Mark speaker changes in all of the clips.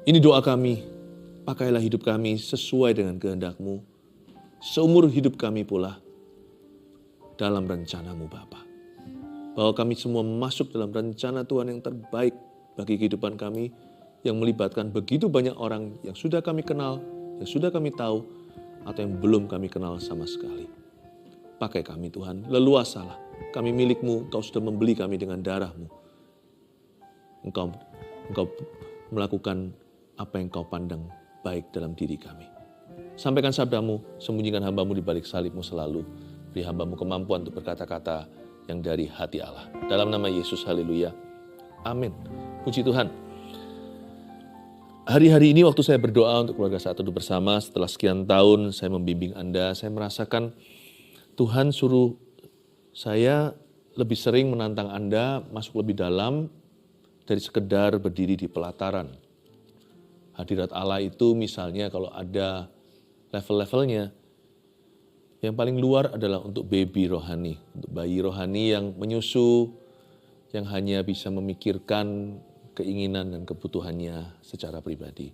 Speaker 1: Ini doa kami, pakailah hidup kami sesuai dengan kehendak-Mu, seumur hidup kami pula dalam rencana-Mu Bapa. Bahwa kami semua masuk dalam rencana Tuhan yang terbaik bagi kehidupan kami, yang melibatkan begitu banyak orang yang sudah kami kenal, yang sudah kami tahu, atau yang belum kami kenal sama sekali. Pakai kami Tuhan, leluasalah. Kami milik-Mu, Engkau sudah membeli kami dengan darah-Mu. Engkau melakukan apa yang Engkau pandang baik dalam diri kami. Sampaikan sabda-Mu, sembunyikan hamba-Mu di balik salib-Mu selalu. Beri hamba-Mu kemampuan untuk berkata-kata yang dari hati Allah. Dalam nama Yesus, haleluya. Amin. Puji Tuhan. Hari-hari ini waktu saya berdoa untuk keluarga Saat Teduh Bersama, setelah sekian tahun saya membimbing Anda, saya merasakan Tuhan suruh saya lebih sering menantang Anda masuk lebih dalam dari sekedar berdiri di pelataran. Hadirat Allah itu misalnya kalau ada level-levelnya, yang paling luar adalah untuk baby rohani, untuk bayi rohani yang menyusu, yang hanya bisa memikirkan keinginan dan kebutuhannya secara pribadi.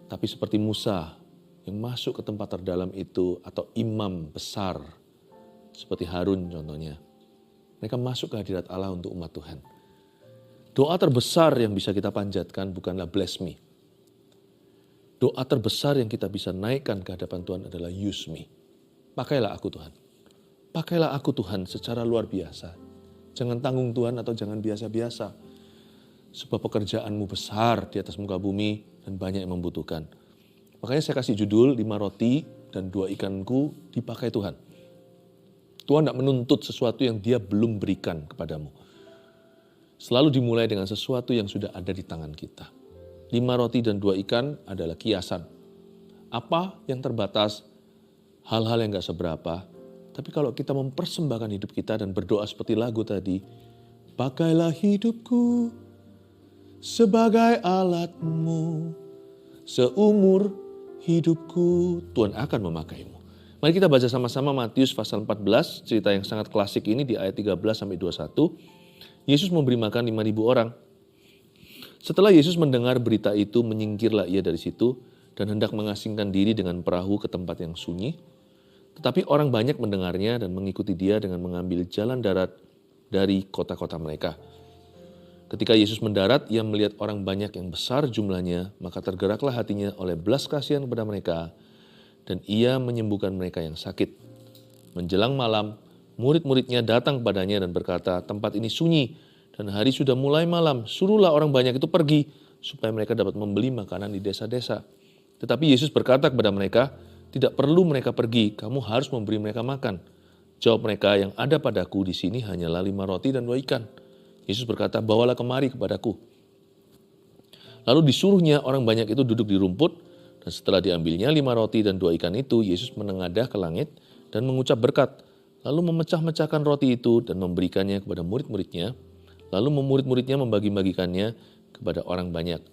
Speaker 1: Tapi seperti Musa yang masuk ke tempat terdalam itu, atau imam besar seperti Harun contohnya, mereka masuk ke hadirat Allah untuk umat Tuhan. Doa terbesar yang bisa kita panjatkan bukanlah bless me. Doa terbesar yang kita bisa naikkan ke hadapan Tuhan adalah use me. Pakailah aku Tuhan. Pakailah aku Tuhan secara luar biasa. Jangan tanggung Tuhan atau jangan biasa-biasa. Sebab pekerjaanmu besar di atas muka bumi dan banyak yang membutuhkan. Makanya saya kasih judul 5 roti dan 2 ikanku dipakai Tuhan. Tuhan tidak menuntut sesuatu yang Dia belum berikan kepadamu. Selalu dimulai dengan sesuatu yang sudah ada di tangan kita. 5 roti dan 2 ikan adalah kiasan. Apa yang terbatas, hal-hal yang gak seberapa. Tapi kalau kita mempersembahkan hidup kita dan berdoa seperti lagu tadi, pakailah hidupku sebagai alat-Mu, seumur hidupku, Tuhan akan memakaimu. Mari kita baca sama-sama Matius pasal 14, cerita yang sangat klasik ini di ayat 13-21. Yesus memberi makan 5.000 orang. Setelah Yesus mendengar berita itu, menyingkirlah ia dari situ dan hendak mengasingkan diri dengan perahu ke tempat yang sunyi. Tetapi orang banyak mendengarnya dan mengikuti dia dengan mengambil jalan darat dari kota-kota mereka. Ketika Yesus mendarat, ia melihat orang banyak yang besar jumlahnya, maka tergeraklah hatinya oleh belas kasihan kepada mereka, dan ia menyembuhkan mereka yang sakit. Menjelang malam, murid-muridnya datang kepadanya dan berkata, tempat ini sunyi, dan hari sudah mulai malam, suruhlah orang banyak itu pergi, supaya mereka dapat membeli makanan di desa-desa. Tetapi Yesus berkata kepada mereka, tidak perlu mereka pergi, kamu harus memberi mereka makan. Jawab mereka, yang ada padaku di sini hanyalah 5 roti dan 2 ikan. Yesus berkata, bawalah kemari kepadaku. Lalu disuruhnya orang banyak itu duduk di rumput, dan setelah diambilnya 5 roti dan 2 ikan itu, Yesus menengadah ke langit dan mengucap berkat, lalu memecah-mecahkan roti itu dan memberikannya kepada murid-muridnya, lalu murid-muridnya membagi-bagikannya kepada orang banyak.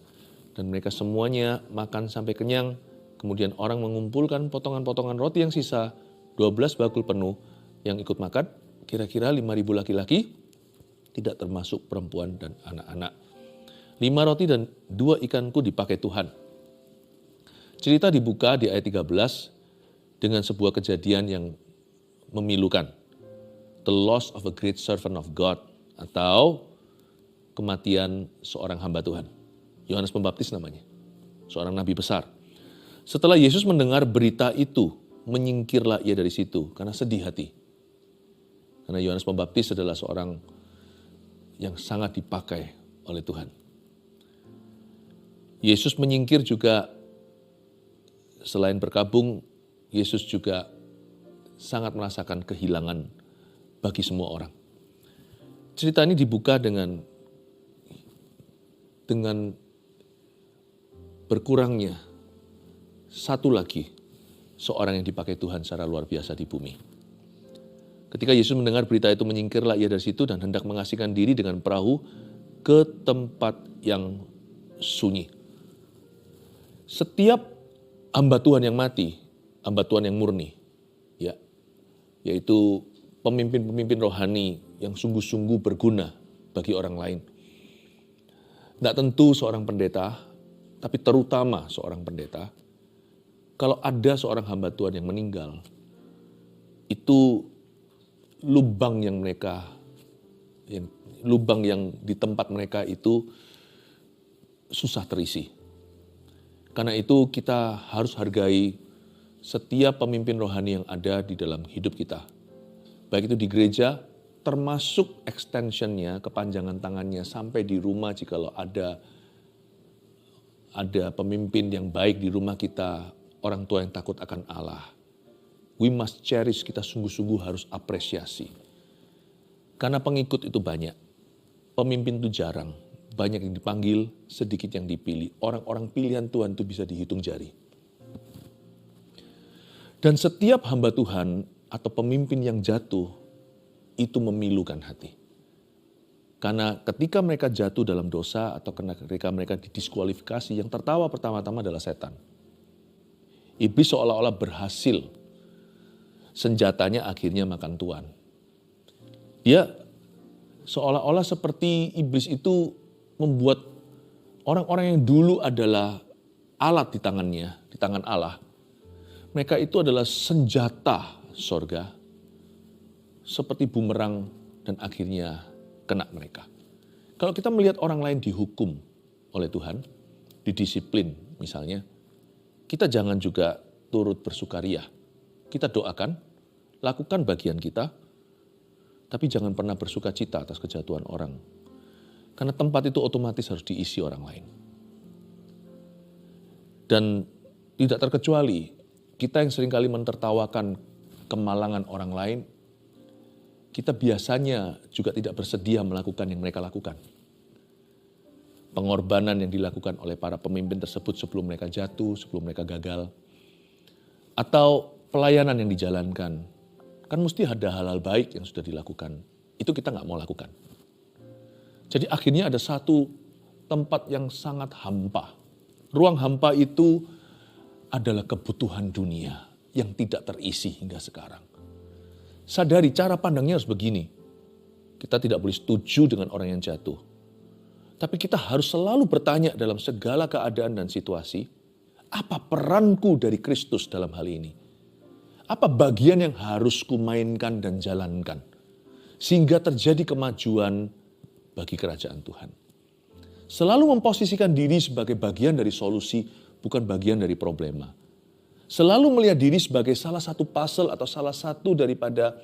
Speaker 1: Dan mereka semuanya makan sampai kenyang, kemudian orang mengumpulkan potongan-potongan roti yang sisa, 12 bakul penuh, yang ikut makan, kira-kira 5.000 laki-laki, tidak termasuk perempuan dan anak-anak. 5 roti dan 2 ikanku dipakai Tuhan. Cerita dibuka di ayat 13 dengan sebuah kejadian yang memilukan. The loss of a great servant of God, atau kematian seorang hamba Tuhan. Yohanes Pembaptis namanya, seorang nabi besar. Setelah Yesus mendengar berita itu, menyingkirlah ia dari situ karena sedih hati. Karena Yohanes Pembaptis adalah seorang yang sangat dipakai oleh Tuhan. Yesus menyingkir juga, selain berkabung, Yesus juga sangat merasakan kehilangan bagi semua orang. Cerita ini dibuka dengan berkurangnya satu lagi seorang yang dipakai Tuhan secara luar biasa di bumi. Ketika Yesus mendengar berita itu, menyingkirlah ia dari situ dan hendak mengasingkan diri dengan perahu ke tempat yang sunyi. Setiap hamba Tuhan yang mati, hamba Tuhan yang murni, ya, yaitu pemimpin-pemimpin rohani yang sungguh-sungguh berguna bagi orang lain. Tidak tentu seorang pendeta, tapi terutama seorang pendeta, kalau ada seorang hamba Tuhan yang meninggal, itu lubang yang di tempat mereka itu susah terisi. Karena itu kita harus hargai setiap pemimpin rohani yang ada di dalam hidup kita. Baik itu di gereja, termasuk extensionnya, kepanjangan tangannya sampai di rumah jikalau ada pemimpin yang baik di rumah kita, orang tua yang takut akan Allah. We must cherish, kita sungguh-sungguh harus apresiasi. Karena pengikut itu banyak, pemimpin itu jarang. Banyak yang dipanggil, sedikit yang dipilih. Orang-orang pilihan Tuhan itu bisa dihitung jari. Dan setiap hamba Tuhan atau pemimpin yang jatuh, itu memilukan hati. Karena ketika mereka jatuh dalam dosa atau ketika mereka didiskualifikasi, yang tertawa pertama-tama adalah setan. Iblis seolah-olah berhasil, senjatanya akhirnya makan tuan. Dia seolah-olah seperti iblis itu membuat orang-orang yang dulu adalah alat di tangannya, di tangan Allah. Mereka itu adalah senjata sorga, seperti bumerang dan akhirnya kena mereka. Kalau kita melihat orang lain dihukum oleh Tuhan, didisiplin misalnya, kita jangan juga turut bersukaria. Kita doakan, lakukan bagian kita, tapi jangan pernah bersuka cita atas kejatuhan orang. Karena tempat itu otomatis harus diisi orang lain. Dan tidak terkecuali, kita yang seringkali mentertawakan kemalangan orang lain, kita biasanya juga tidak bersedia melakukan yang mereka lakukan. Pengorbanan yang dilakukan oleh para pemimpin tersebut sebelum mereka jatuh, sebelum mereka gagal. Atau pelayanan yang dijalankan. Kan mesti ada hal-hal baik yang sudah dilakukan. Itu kita nggak mau lakukan. Jadi akhirnya ada satu tempat yang sangat hampa. Ruang hampa itu adalah kebutuhan dunia yang tidak terisi hingga sekarang. Sadari cara pandangnya harus begini. Kita tidak boleh setuju dengan orang yang jatuh. Tapi kita harus selalu bertanya dalam segala keadaan dan situasi, apa peranku dari Kristus dalam hal ini? Apa bagian yang harus kumainkan dan jalankan? Sehingga terjadi kemajuan bagi kerajaan Tuhan. Selalu memposisikan diri sebagai bagian dari solusi, bukan bagian dari problema. Selalu melihat diri sebagai salah satu puzzle atau salah satu daripada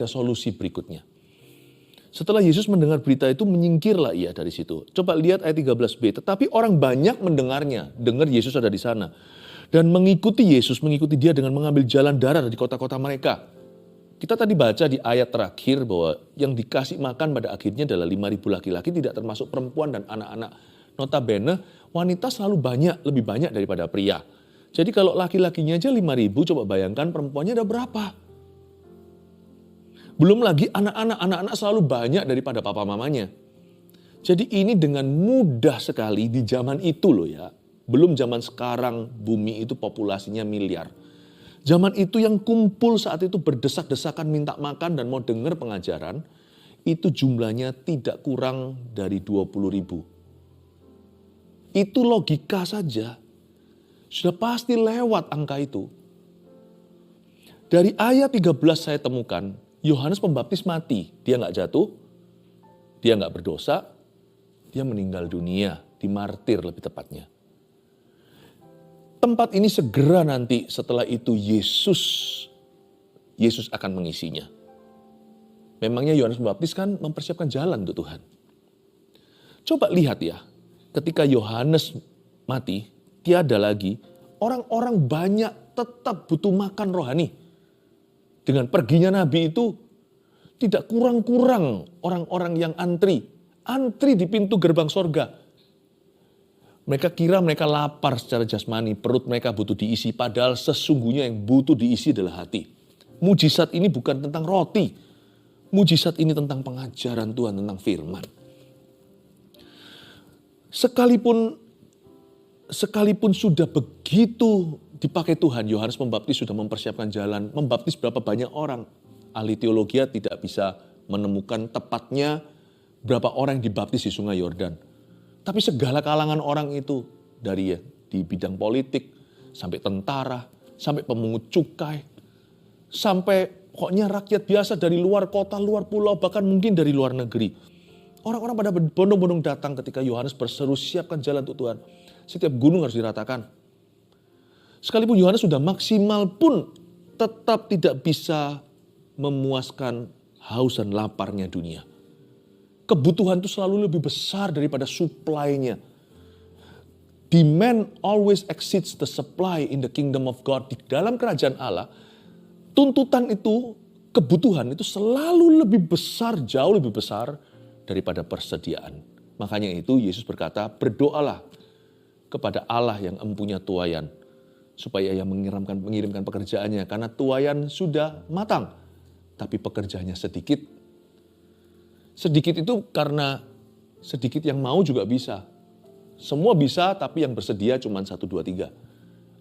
Speaker 1: solusi berikutnya. Setelah Yesus mendengar berita itu, menyingkirlah ia dari situ. Coba lihat ayat 13b. Tetapi orang banyak mendengarnya, dengar Yesus ada di sana. Dan mengikuti Yesus, mengikuti dia dengan mengambil jalan darat dari kota-kota mereka. Kita tadi baca di ayat terakhir bahwa yang dikasih makan pada akhirnya adalah 5.000 laki-laki, tidak termasuk perempuan dan anak-anak. Notabene wanita selalu banyak, lebih banyak daripada pria. Jadi kalau laki-lakinya aja 5.000, coba bayangkan perempuannya ada berapa? Belum lagi anak-anak selalu banyak daripada papa mamanya. Jadi ini dengan mudah sekali di zaman itu loh ya. Belum zaman sekarang bumi itu populasinya miliar. Zaman itu yang kumpul saat itu berdesak-desakan minta makan dan mau dengar pengajaran, itu jumlahnya tidak kurang dari 20.000. Itu logika saja. Sudah pasti lewat angka itu. Dari ayat 13 saya temukan, Yohanes Pembaptis mati. Dia nggak jatuh, dia nggak berdosa, dia meninggal dunia, dimartir lebih tepatnya. Tempat ini segera nanti setelah itu Yesus akan mengisinya. Memangnya Yohanes Pembaptis kan mempersiapkan jalan untuk Tuhan. Coba lihat ya, ketika Yohanes mati, tiada lagi, orang-orang banyak tetap butuh makan rohani. Dengan perginya Nabi itu, tidak kurang-kurang orang-orang yang antri di pintu gerbang sorga. Mereka kira mereka lapar secara jasmani, perut mereka butuh diisi, padahal sesungguhnya yang butuh diisi adalah hati. Mujizat ini bukan tentang roti, mujizat ini tentang pengajaran Tuhan, tentang firman. Sekalipun sudah begitu dipakai Tuhan, Yohanes Pembaptis sudah mempersiapkan jalan, membaptis berapa banyak orang. Ahli teologi tidak bisa menemukan tepatnya berapa orang yang dibaptis di Sungai Yordan. Tapi segala kalangan orang itu, dari di bidang politik, sampai tentara, sampai pemungut cukai, sampai pokoknya rakyat biasa dari luar kota, luar pulau, bahkan mungkin dari luar negeri. Orang-orang pada berbondong-bondong datang ketika Yohanes berseru, siapkan jalan untuk Tuhan. Setiap gunung harus diratakan. Sekalipun Yohanes sudah maksimal pun tetap tidak bisa memuaskan haus dan laparnya dunia. Kebutuhan itu selalu lebih besar daripada supply-nya. Demand always exceeds the supply in the kingdom of God. Di dalam kerajaan Allah, tuntutan itu, kebutuhan itu selalu lebih besar, jauh lebih besar daripada persediaan. Makanya itu Yesus berkata, berdoalah kepada Allah yang empunya tuaian, supaya ia mengirimkan pekerjaannya, karena tuaian sudah matang, tapi pekerjaannya sedikit. Sedikit itu karena sedikit yang mau juga bisa. Semua bisa, tapi yang bersedia cuma 1, 2, 3.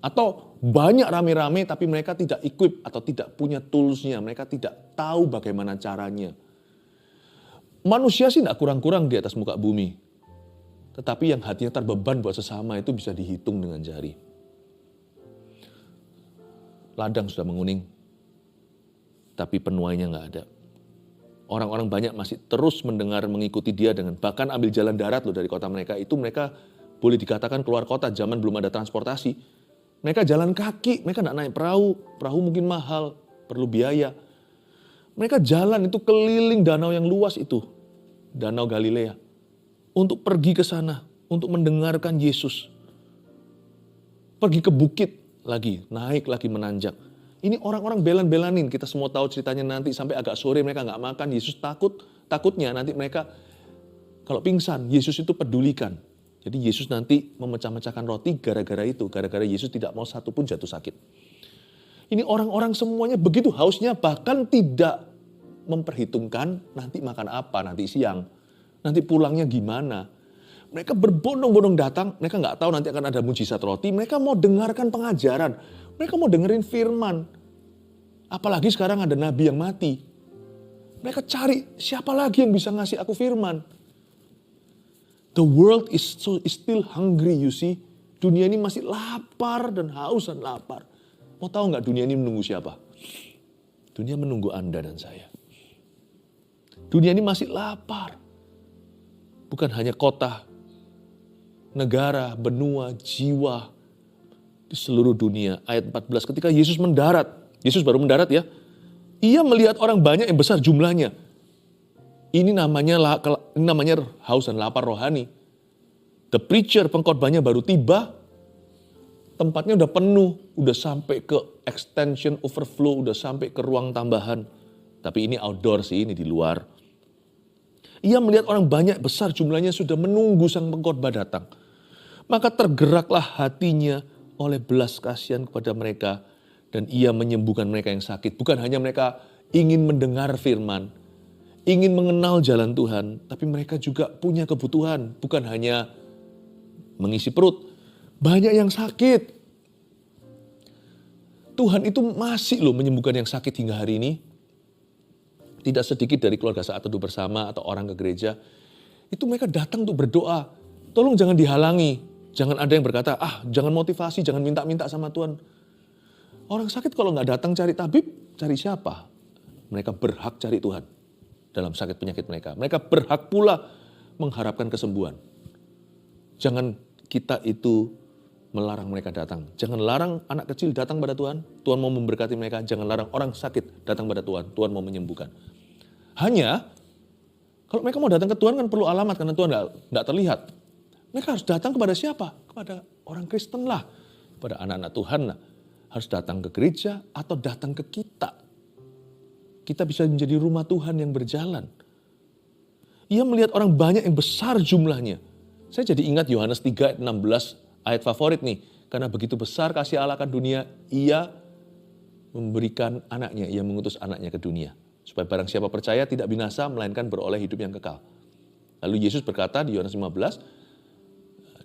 Speaker 1: Atau banyak rame-rame tapi mereka tidak equip atau tidak punya toolsnya, mereka tidak tahu bagaimana caranya. Manusia sih tidak kurang-kurang di atas muka bumi. Tetapi yang hatinya terbeban buat sesama itu bisa dihitung dengan jari. Ladang sudah menguning, tapi penuainya nggak ada. Orang-orang banyak masih terus mendengar, mengikuti dia dengan bahkan ambil jalan darat loh dari kota mereka. Itu mereka boleh dikatakan keluar kota, zaman belum ada transportasi. Mereka jalan kaki, mereka nggak naik perahu. Perahu mungkin mahal, perlu biaya. Mereka jalan itu keliling danau yang luas itu, Danau Galilea. Untuk pergi ke sana, untuk mendengarkan Yesus. Pergi ke bukit lagi, naik lagi menanjak. Ini orang-orang belan-belanin, kita semua tahu ceritanya nanti sampai agak sore mereka nggak makan. Yesus takutnya nanti mereka kalau pingsan, Yesus itu pedulikan. Jadi Yesus nanti memecah-mecahkan roti gara-gara itu, gara-gara Yesus tidak mau satu pun jatuh sakit. Ini orang-orang semuanya begitu hausnya, bahkan tidak memperhitungkan nanti makan apa, nanti siang, nanti pulangnya gimana. Mereka berbondong-bondong datang, mereka nggak tahu nanti akan ada mujizat roti, mereka mau dengarkan pengajaran, mereka mau dengerin firman. Apalagi sekarang ada nabi yang mati. Mereka cari siapa lagi yang bisa ngasih aku firman. The world is still hungry, you see. Dunia ini masih lapar dan haus dan lapar. Mau tahu nggak dunia ini menunggu siapa? Dunia menunggu Anda dan saya. Dunia ini masih lapar. Bukan hanya kota, negara, benua, jiwa di seluruh dunia. Ayat 14, ketika Yesus mendarat, Yesus baru mendarat ya. Ia melihat orang banyak yang besar jumlahnya. Ini namanya haus dan lapar rohani. The preacher, pengkhotbahnya baru tiba, tempatnya udah penuh, udah sampai ke extension overflow, udah sampai ke ruang tambahan. Tapi ini outdoor sih, ini di luar. Ia melihat orang banyak besar jumlahnya sudah menunggu sang pengkhotbah datang. Maka tergeraklah hatinya oleh belas kasihan kepada mereka dan ia menyembuhkan mereka yang sakit. Bukan hanya mereka ingin mendengar firman, ingin mengenal jalan Tuhan, tapi mereka juga punya kebutuhan, bukan hanya mengisi perut. Banyak yang sakit. Tuhan itu masih loh menyembuhkan yang sakit hingga hari ini. Tidak sedikit dari keluarga Saat Teduh Bersama atau orang ke gereja, itu mereka datang untuk berdoa. Tolong jangan dihalangi. Jangan ada yang berkata, jangan motivasi, jangan minta-minta sama Tuhan. Orang sakit kalau nggak datang cari tabib, cari siapa? Mereka berhak cari Tuhan dalam sakit penyakit mereka. Mereka berhak pula mengharapkan kesembuhan. Jangan kita itu melarang mereka datang. Jangan larang anak kecil datang pada Tuhan. Tuhan mau memberkati mereka. Jangan larang orang sakit datang pada Tuhan. Tuhan mau menyembuhkan. Hanya, kalau mereka mau datang ke Tuhan kan perlu alamat karena Tuhan tidak terlihat. Mereka harus datang kepada siapa? Kepada orang Kristen lah. Kepada anak-anak Tuhan lah. Harus datang ke gereja atau datang ke kita. Kita bisa menjadi rumah Tuhan yang berjalan. Ia melihat orang banyak yang besar jumlahnya. Saya jadi ingat Yohanes 3 ayat 16, ayat favorit nih. Karena begitu besar kasih Allah akan dunia, ia memberikan anaknya, ia mengutus anaknya ke dunia. Supaya barang siapa percaya tidak binasa, melainkan beroleh hidup yang kekal. Lalu Yesus berkata di Yohanes 15,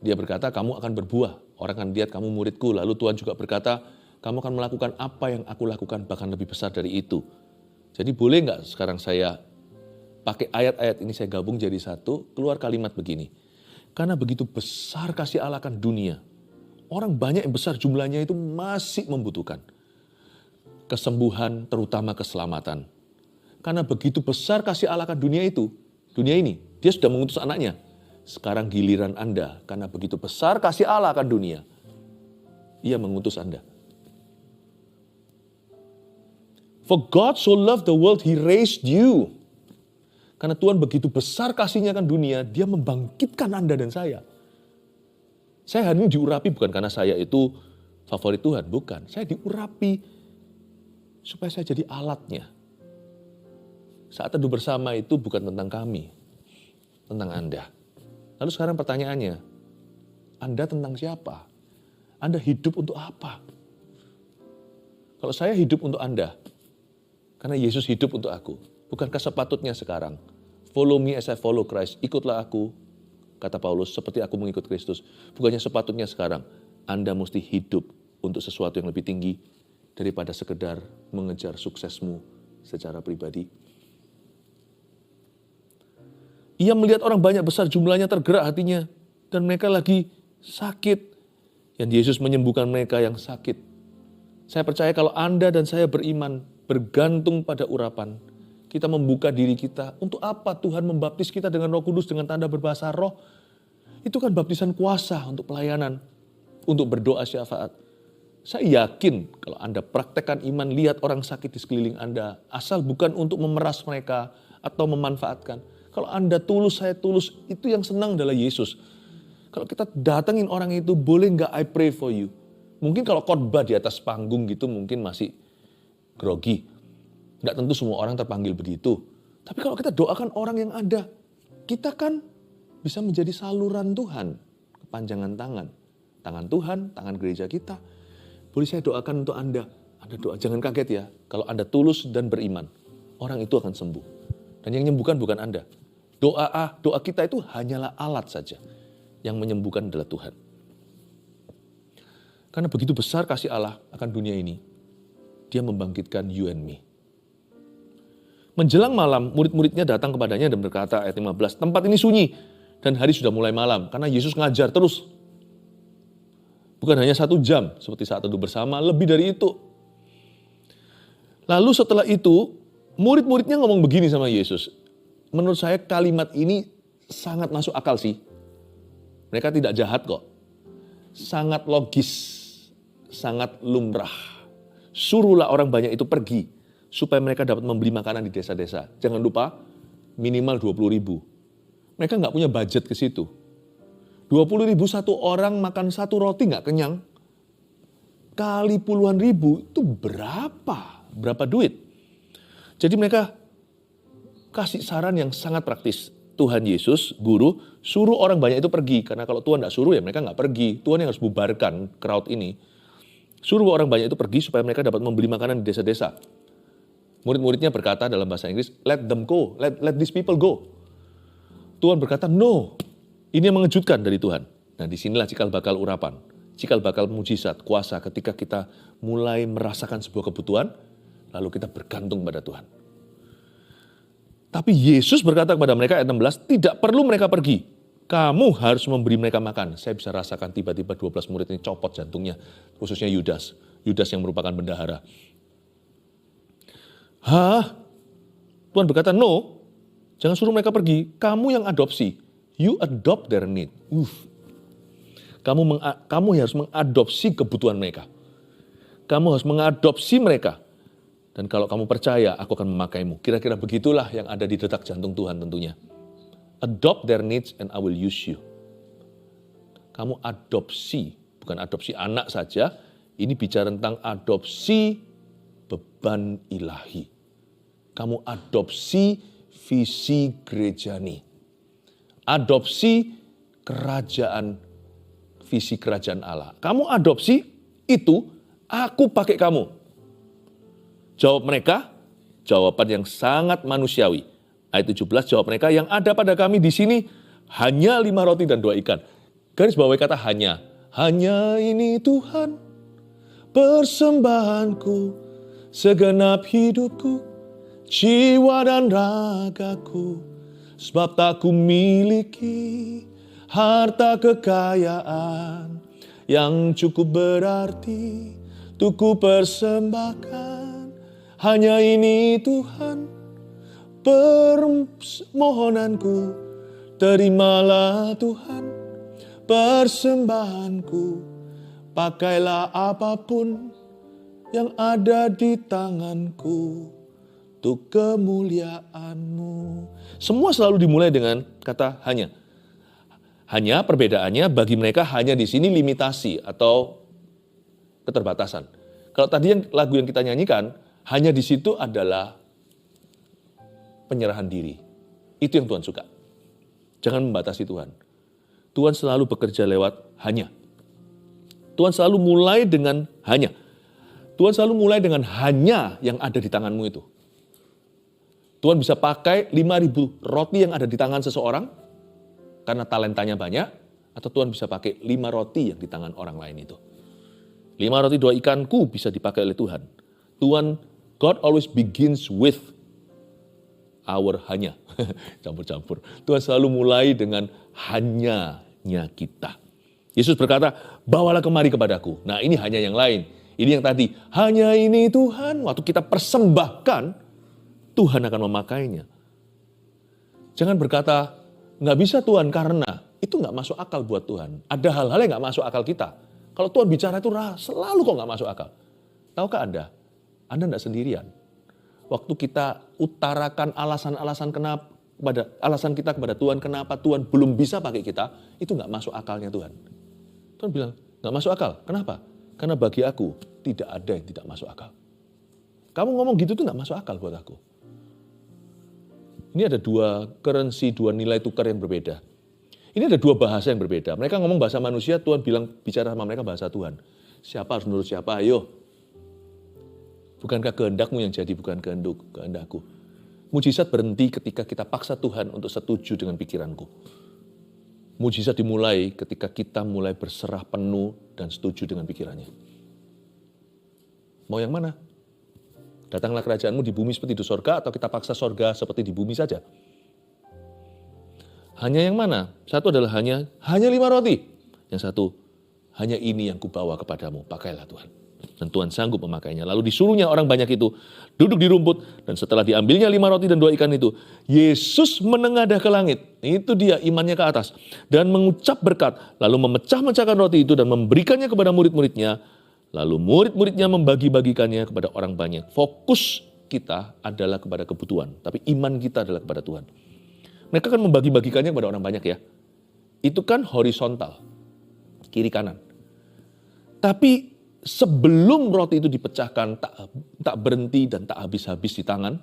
Speaker 1: dia berkata, kamu akan berbuah. Orang akan lihat kamu muridku. Lalu Tuhan juga berkata, kamu akan melakukan apa yang aku lakukan, bahkan lebih besar dari itu. Jadi boleh nggak sekarang saya pakai ayat-ayat ini saya gabung jadi satu, keluar kalimat begini. Karena begitu besar kasih Allah akan dunia, orang banyak yang besar jumlahnya itu masih membutuhkan kesembuhan, terutama keselamatan. Karena begitu besar kasih Allah akan dunia ini, dia sudah mengutus anaknya. Sekarang giliran Anda, karena begitu besar kasih Allah akan dunia, ia mengutus Anda. For God so loved the world, He raised you. Karena Tuhan begitu besar kasihnya akan dunia, Dia membangkitkan Anda dan saya. Saya hari ini diurapi bukan karena saya itu favorit Tuhan, bukan. Saya diurapi supaya saya jadi alatnya. Saat teduh bersama itu bukan tentang kami, tentang Anda. Lalu sekarang pertanyaannya, Anda tentang siapa? Anda hidup untuk apa? Kalau saya hidup untuk Anda, karena Yesus hidup untuk aku, bukankah sepatutnya sekarang, follow me as I follow Christ, ikutlah aku, kata Paulus, seperti aku mengikut Kristus. Bukannya sepatutnya sekarang, Anda mesti hidup untuk sesuatu yang lebih tinggi daripada sekedar mengejar suksesmu secara pribadi. Ia melihat orang banyak besar jumlahnya, tergerak hatinya, dan mereka lagi sakit. Yang Yesus menyembuhkan mereka yang sakit. Saya percaya kalau Anda dan saya beriman, bergantung pada urapan, kita membuka diri kita. Untuk apa Tuhan membaptis kita dengan Roh Kudus, dengan tanda berbahasa roh? Itu kan baptisan kuasa untuk pelayanan, untuk berdoa syafaat. Saya yakin kalau Anda praktekkan iman, lihat orang sakit di sekeliling Anda, asal bukan untuk memeras mereka atau memanfaatkan. Kalau Anda tulus, saya tulus, itu yang senang adalah Yesus. Kalau kita datengin orang itu, boleh nggak I pray for you? Mungkin kalau khotbah di atas panggung gitu mungkin masih grogi. Nggak tentu semua orang terpanggil begitu. Tapi kalau kita doakan orang yang ada, kita kan bisa menjadi saluran Tuhan, kepanjangan tangan. Tangan Tuhan, tangan gereja kita. Boleh saya doakan untuk Anda. Anda doa, jangan kaget ya. Kalau Anda tulus dan beriman, orang itu akan sembuh. Dan yang menyembuhkan bukan Anda. Doa kita itu hanyalah alat saja. Yang menyembuhkan adalah Tuhan. Karena begitu besar kasih Allah akan dunia ini, Dia membangkitkan you and me. Menjelang malam, murid-muridnya datang kepadanya dan berkata, ayat 15, tempat ini sunyi dan hari sudah mulai malam. Karena Yesus ngajar terus. Bukan hanya 1 jam, seperti saat teduh bersama, lebih dari itu. Lalu setelah itu, murid-muridnya ngomong begini sama Yesus. Menurut saya kalimat ini sangat masuk akal sih. Mereka tidak jahat kok. Sangat logis, sangat lumrah. Suruhlah orang banyak itu pergi, supaya mereka dapat membeli makanan di desa-desa. Jangan lupa, minimal 20.000. Mereka nggak punya budget ke situ. 20.000 satu orang makan 1 roti nggak kenyang. Kali puluhan ribu, itu berapa? Berapa duit? Jadi mereka kasih saran yang sangat praktis. Tuhan Yesus, guru, suruh orang banyak itu pergi. Karena kalau Tuhan tidak suruh ya mereka nggak pergi. Tuhan yang harus bubarkan crowd ini. Suruh orang banyak itu pergi supaya mereka dapat membeli makanan di desa-desa. Murid-muridnya berkata dalam bahasa Inggris, let them go, let these people go. Tuhan berkata, no. Ini yang mengejutkan dari Tuhan. Nah disinilah cikal bakal urapan. Cikal bakal mujizat, kuasa ketika kita mulai merasakan sebuah kebutuhan, lalu kita bergantung pada Tuhan. Tapi Yesus berkata kepada mereka ayat 16, tidak perlu mereka pergi. Kamu harus memberi mereka makan. Saya bisa rasakan tiba-tiba 12 murid ini copot jantungnya. Khususnya Yudas. Yudas yang merupakan bendahara. Tuhan berkata, no. Jangan suruh mereka pergi. Kamu yang adopsi. You adopt their need. Kamu harus mengadopsi kebutuhan mereka. Kamu harus mengadopsi mereka. Dan kalau kamu percaya, aku akan memakaimu. Kira-kira begitulah yang ada di detak jantung Tuhan tentunya. Adopt their needs and I will use you. Kamu adopsi, bukan adopsi anak saja. Ini bicara tentang adopsi beban ilahi. Kamu adopsi visi gerejani. Adopsi kerajaan, visi kerajaan Allah. Kamu adopsi itu, aku pakai kamu. Jawab mereka, jawaban yang sangat manusiawi. Ayat 17, jawab mereka, yang ada pada kami di sini hanya 5 roti dan 2 ikan. Garis bawahi kata hanya. Hanya ini Tuhan, persembahanku, segenap hidupku, jiwa dan ragaku, sebab tak ku miliki harta kekayaan yang cukup berarti untuk ku persembahkan. Hanya ini Tuhan permohonanku, terimalah Tuhan persembahanku, pakailah apapun yang ada di tanganku untuk kemuliaan-Mu. Semua selalu dimulai dengan kata hanya. Hanya perbedaannya bagi mereka hanya di sini limitasi atau keterbatasan. Kalau tadi lagu yang kita nyanyikan, hanya di situ adalah penyerahan diri. Itu yang Tuhan suka. Jangan membatasi Tuhan. Tuhan selalu bekerja lewat hanya. Tuhan selalu mulai dengan hanya. Tuhan selalu mulai dengan hanya yang ada di tanganmu itu. Tuhan bisa pakai 5.000 roti yang ada di tangan seseorang karena talentanya banyak, atau Tuhan bisa pakai 5 roti yang di tangan orang lain itu. 5 roti 2 ikanku bisa dipakai oleh Tuhan. God always begins with our hanya. Campur-campur. Tuhan selalu mulai dengan hanya kita. Yesus berkata, bawalah kemari kepadaku. Nah, ini hanya yang lain. Ini yang tadi, hanya ini Tuhan. Waktu kita persembahkan, Tuhan akan memakainya. Jangan berkata, nggak bisa Tuhan karena itu nggak masuk akal buat Tuhan. Ada hal-hal yang nggak masuk akal kita. Kalau Tuhan bicara itu selalu kok nggak masuk akal. Tahukah Anda? Anda nggak sendirian. Waktu kita utarakan alasan-alasan kita kepada Tuhan, kenapa Tuhan belum bisa pakai kita, itu nggak masuk akalnya Tuhan. Tuhan bilang, nggak masuk akal. Kenapa? Karena bagi aku tidak ada yang tidak masuk akal. Kamu ngomong gitu tuh nggak masuk akal buat aku. Ini ada 2 currency, 2 nilai tukar yang berbeda. Ini ada 2 bahasa yang berbeda. Mereka ngomong bahasa manusia, Tuhan bicara sama mereka bahasa Tuhan. Siapa harus menurut siapa? Ayo. Bukankah kehendakmu yang jadi, bukan kehendakku. Mujizat berhenti ketika kita paksa Tuhan untuk setuju dengan pikiranku. Mujizat dimulai ketika kita mulai berserah penuh dan setuju dengan pikirannya. Mau yang mana? Datanglah kerajaanmu di bumi seperti di sorga, atau kita paksa sorga seperti di bumi saja? Hanya yang mana? Satu adalah hanya 5 roti. Yang satu, hanya ini yang kubawa kepadamu, pakailah Tuhan. Dan Tuhan sanggup memakainya. Lalu disuruhnya orang banyak itu duduk di rumput, dan setelah diambilnya 5 roti dan 2 ikan itu, Yesus menengadah ke langit. Itu dia imannya ke atas. Dan mengucap berkat, lalu memecah-mecahkan roti itu dan memberikannya kepada murid-muridnya. Lalu murid-muridnya membagi-bagikannya kepada orang banyak. Fokus kita adalah kepada kebutuhan, tapi iman kita adalah kepada Tuhan. Mereka kan membagi-bagikannya kepada orang banyak ya. Itu kan horizontal, kiri kanan. Tapi sebelum roti itu dipecahkan, tak berhenti dan tak habis-habis di tangan,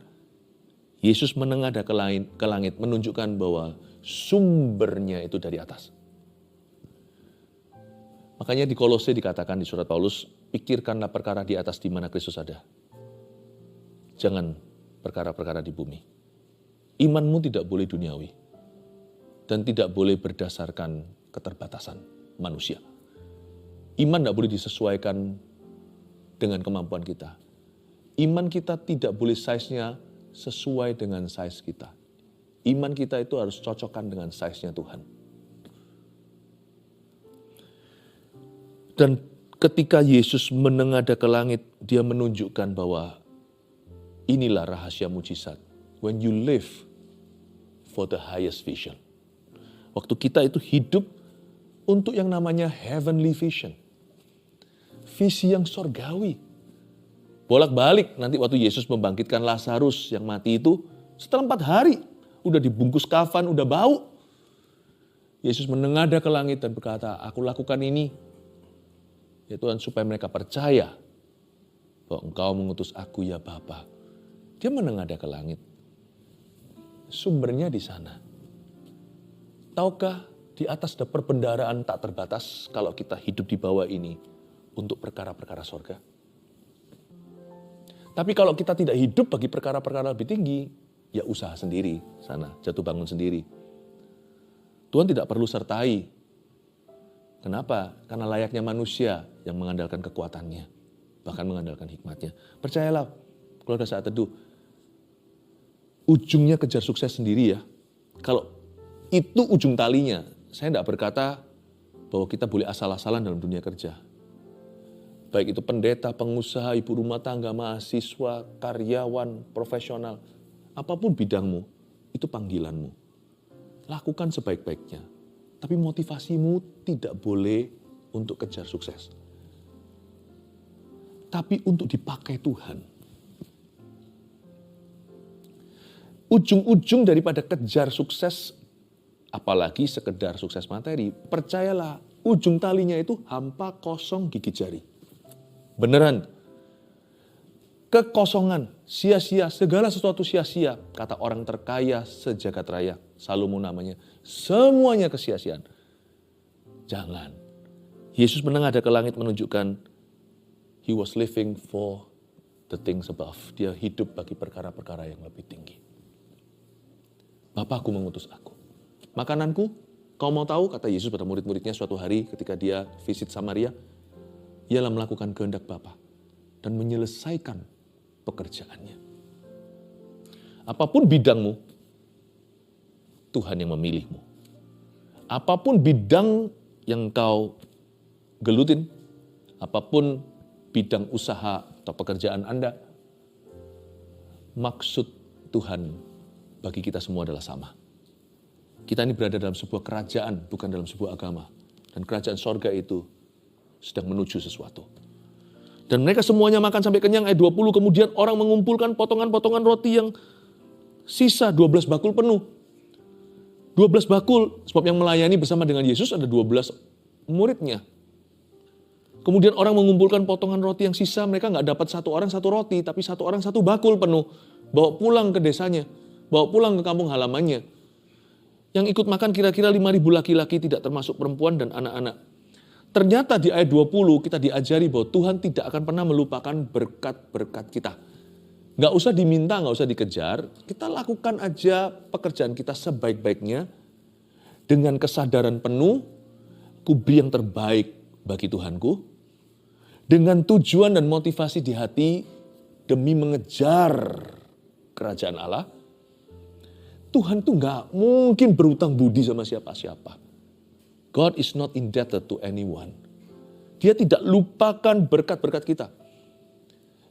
Speaker 1: Yesus menengadah ke langit, menunjukkan bahwa sumbernya itu dari atas. Makanya di Kolose dikatakan di surat Paulus, pikirkanlah perkara di atas di mana Kristus ada. Jangan perkara-perkara di bumi. Imanmu tidak boleh duniawi. Dan tidak boleh berdasarkan keterbatasan manusia. Iman tidak boleh disesuaikan dengan kemampuan kita. Iman kita tidak boleh size-nya sesuai dengan size kita. Iman kita itu harus cocokkan dengan size-nya Tuhan. Dan ketika Yesus menengadah ke langit, dia menunjukkan bahwa inilah rahasia mujizat. When you live for the highest vision. Waktu kita itu hidup untuk yang namanya heavenly vision. Visi yang sorgawi. Bolak-balik nanti waktu Yesus membangkitkan Lazarus yang mati itu, setelah 4 hari, udah dibungkus kafan, udah bau. Yesus menengadah ke langit dan berkata, aku lakukan ini, ya Tuhan, supaya mereka percaya bahwa Engkau mengutus aku ya Bapa. Dia menengadah ke langit. Sumbernya di sana. Tahukah di atas ada perbendaharaan tak terbatas kalau kita hidup di bawah ini untuk perkara-perkara sorga. Tapi kalau kita tidak hidup bagi perkara-perkara lebih tinggi, ya usaha sendiri sana, jatuh bangun sendiri. Tuhan tidak perlu sertai. Kenapa? Karena layaknya manusia yang mengandalkan kekuatannya, bahkan mengandalkan hikmatnya. Percayalah, keluarga Saat Teduh, ujungnya kejar sukses sendiri ya. Kalau itu ujung talinya, saya tidak berkata bahwa kita boleh asal-asalan dalam dunia kerja. Baik itu pendeta, pengusaha, ibu rumah tangga, mahasiswa, karyawan, profesional. Apapun bidangmu, itu panggilanmu. Lakukan sebaik-baiknya. Tapi motivasimu tidak boleh untuk kejar sukses. Tapi untuk dipakai Tuhan. Ujung-ujung daripada kejar sukses, apalagi sekedar sukses materi, percayalah ujung talinya itu hampa kosong gigi jari. Beneran. Kekosongan, sia-sia, segala sesuatu sia-sia. Kata orang terkaya sejagat raya, Salomo namanya. Semuanya kesia-siaan. Jangan. Yesus menengadah ke langit menunjukkan he was living for the things above. Dia hidup bagi perkara-perkara yang lebih tinggi. Bapakku mengutus aku. Makananku, kau mau tahu, kata Yesus pada murid-muridnya suatu hari ketika dia visit Samaria, ialah melakukan kehendak Bapa dan menyelesaikan pekerjaannya. Apapun bidangmu, Tuhan yang memilihmu. Apapun bidang yang kau gelutin, apapun bidang usaha atau pekerjaan Anda, maksud Tuhan bagi kita semua adalah sama. Kita ini berada dalam sebuah kerajaan, bukan dalam sebuah agama. Dan kerajaan sorga itu sedang menuju sesuatu. Dan mereka semuanya makan sampai kenyang, ayat 20. Kemudian orang mengumpulkan potongan-potongan roti yang sisa 12 bakul penuh. 12 bakul, sebab yang melayani bersama dengan Yesus ada 12 muridnya. Kemudian orang mengumpulkan potongan roti yang sisa, mereka nggak dapat satu orang satu roti, tapi satu orang satu bakul penuh. Bawa pulang ke desanya, bawa pulang ke kampung halamannya. Yang ikut makan kira-kira 5.000 laki-laki, tidak termasuk perempuan dan anak-anak. Ternyata di ayat 20 kita diajari bahwa Tuhan tidak akan pernah melupakan berkat-berkat kita. Nggak usah diminta, nggak usah dikejar. Kita lakukan aja pekerjaan kita sebaik-baiknya. Dengan kesadaran penuh, ku beri yang terbaik bagi Tuhanku. Dengan tujuan dan motivasi di hati demi mengejar kerajaan Allah. Tuhan tuh nggak mungkin berutang budi sama siapa-siapa. God is not indebted to anyone. Dia tidak lupakan berkat-berkat kita.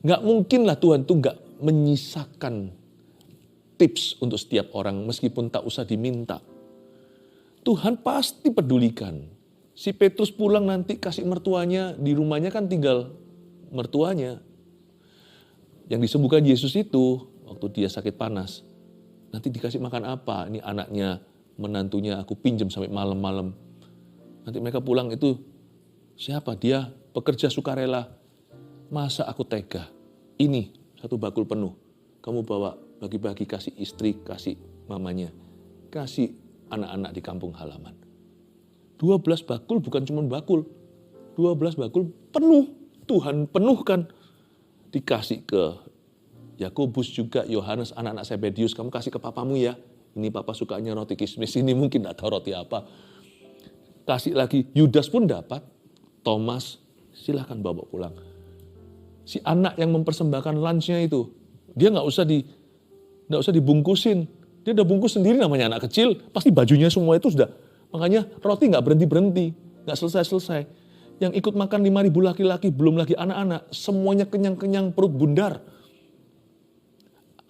Speaker 1: Nggak mungkin lah Tuhan tuh nggak menyisakan tips untuk setiap orang meskipun tak usah diminta. Tuhan pasti pedulikan. Si Petrus pulang nanti kasih mertuanya, di rumahnya kan tinggal mertuanya. Yang disembuhkan Yesus itu waktu dia sakit panas. Nanti dikasih makan apa? Ini anaknya, menantunya aku pinjam sampai malam-malam. Nanti mereka pulang itu siapa? Dia pekerja sukarela. Masa aku tega? Ini satu bakul penuh. Kamu bawa bagi-bagi, kasih istri, kasih mamanya. Kasih anak-anak di kampung halaman. 12 bakul bukan cuma bakul. 12 bakul penuh. Tuhan penuhkan. Dikasih ke Yakobus juga, Yohanes, anak-anak Zebedius, kamu kasih ke papamu ya. Ini papa sukanya roti kismis, ini mungkin tidak tahu roti apa. Kasih lagi, Yudas pun dapat. Thomas, silahkan bawa pulang. Si anak yang mempersembahkan lunch-nya itu, dia nggak usah dibungkusin. Dia udah bungkus sendiri, namanya anak kecil, pasti bajunya semua itu sudah. Makanya roti nggak berhenti-berhenti, nggak selesai-selesai. Yang ikut makan 5.000 laki-laki, belum lagi anak-anak, semuanya kenyang-kenyang, perut bundar.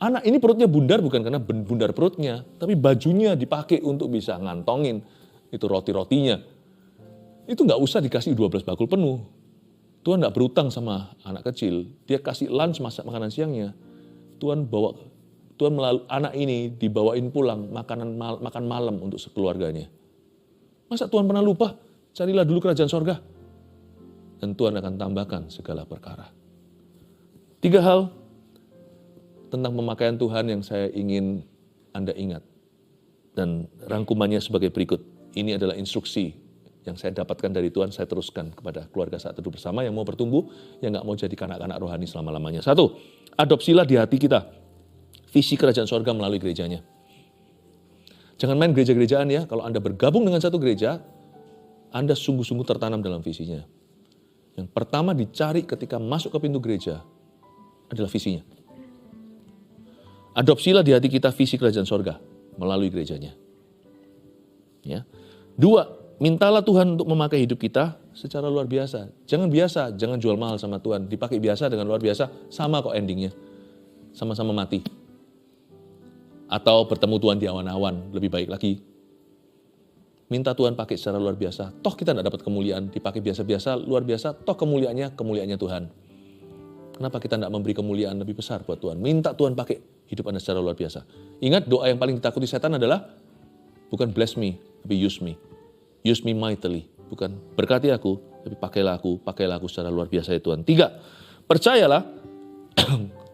Speaker 1: Anak ini perutnya bundar bukan karena bundar perutnya, tapi bajunya dipakai untuk bisa ngantongin itu roti-rotinya. Itu nggak usah dikasih 12 bakul penuh. Tuhan nggak berutang sama anak kecil, dia kasih lunch, masak makanan siangnya. Tuhan melalui anak ini dibawain pulang makan malam untuk sekeluarganya. Masa Tuhan pernah lupa? Carilah dulu kerajaan sorga. Dan Tuhan akan tambahkan segala perkara. 3 hal tentang pemakaian Tuhan yang saya ingin Anda ingat. Dan rangkumannya sebagai berikut. Ini adalah instruksi yang saya dapatkan dari Tuhan, saya teruskan kepada keluarga Saat Teduh Bersama yang mau bertumbuh, yang gak mau jadi kanak-kanak rohani selama-lamanya. 1, adopsilah di hati kita visi kerajaan sorga melalui gerejanya. Jangan main gereja-gerejaan ya, kalau Anda bergabung dengan satu gereja, Anda sungguh-sungguh tertanam dalam visinya. Yang pertama dicari ketika masuk ke pintu gereja adalah visinya. Adopsilah di hati kita visi kerajaan sorga melalui gerejanya. Ya. 2, mintalah Tuhan untuk memakai hidup kita secara luar biasa. Jangan jual mahal sama Tuhan. Dipakai biasa dengan luar biasa, sama kok endingnya. Sama-sama mati. Atau bertemu Tuhan di awan-awan, lebih baik lagi. Minta Tuhan pakai secara luar biasa. Toh kita tidak dapat kemuliaan, dipakai biasa-biasa, luar biasa, toh kemuliaannya Tuhan. Kenapa kita tidak memberi kemuliaan lebih besar buat Tuhan? Minta Tuhan pakai hidup Anda secara luar biasa. Ingat, doa yang paling ditakuti setan adalah bukan bless me, tapi use me. Use me mightily. Bukan berkati aku, tapi pakailah aku secara luar biasa ya Tuhan. 3, percayalah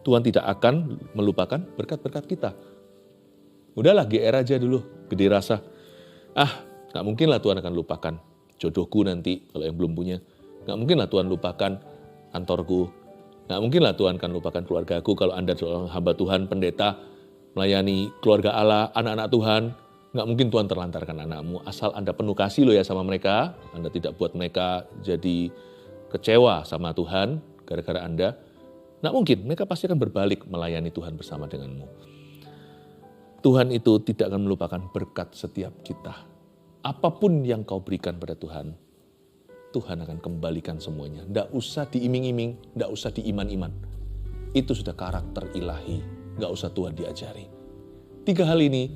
Speaker 1: Tuhan tidak akan melupakan berkat-berkat kita. Udahlah, GR aja dulu, gede rasa. Gak mungkin lah Tuhan akan lupakan jodohku nanti kalau yang belum punya. Gak mungkin lah Tuhan lupakan kantorku. Gak mungkin lah Tuhan akan lupakan keluargaku kalau Anda seorang hamba Tuhan, pendeta, melayani keluarga Allah, anak-anak Tuhan. Gak mungkin Tuhan terlantarkan anakmu. Asal Anda penuh kasih loh ya sama mereka. Anda tidak buat mereka jadi kecewa sama Tuhan gara-gara Anda. Gak mungkin, mereka pasti akan berbalik melayani Tuhan bersama denganmu. Tuhan itu tidak akan melupakan berkat setiap kita. Apapun yang kau berikan pada Tuhan, Tuhan akan kembalikan semuanya. Tidak usah diiming-iming, tidak usah diiman-iman. Itu sudah karakter ilahi, tidak usah Tuhan diajari. 3 hal ini,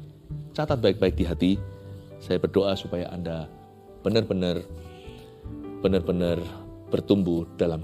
Speaker 1: catat baik-baik di hati. Saya berdoa supaya Anda benar-benar bertumbuh dalam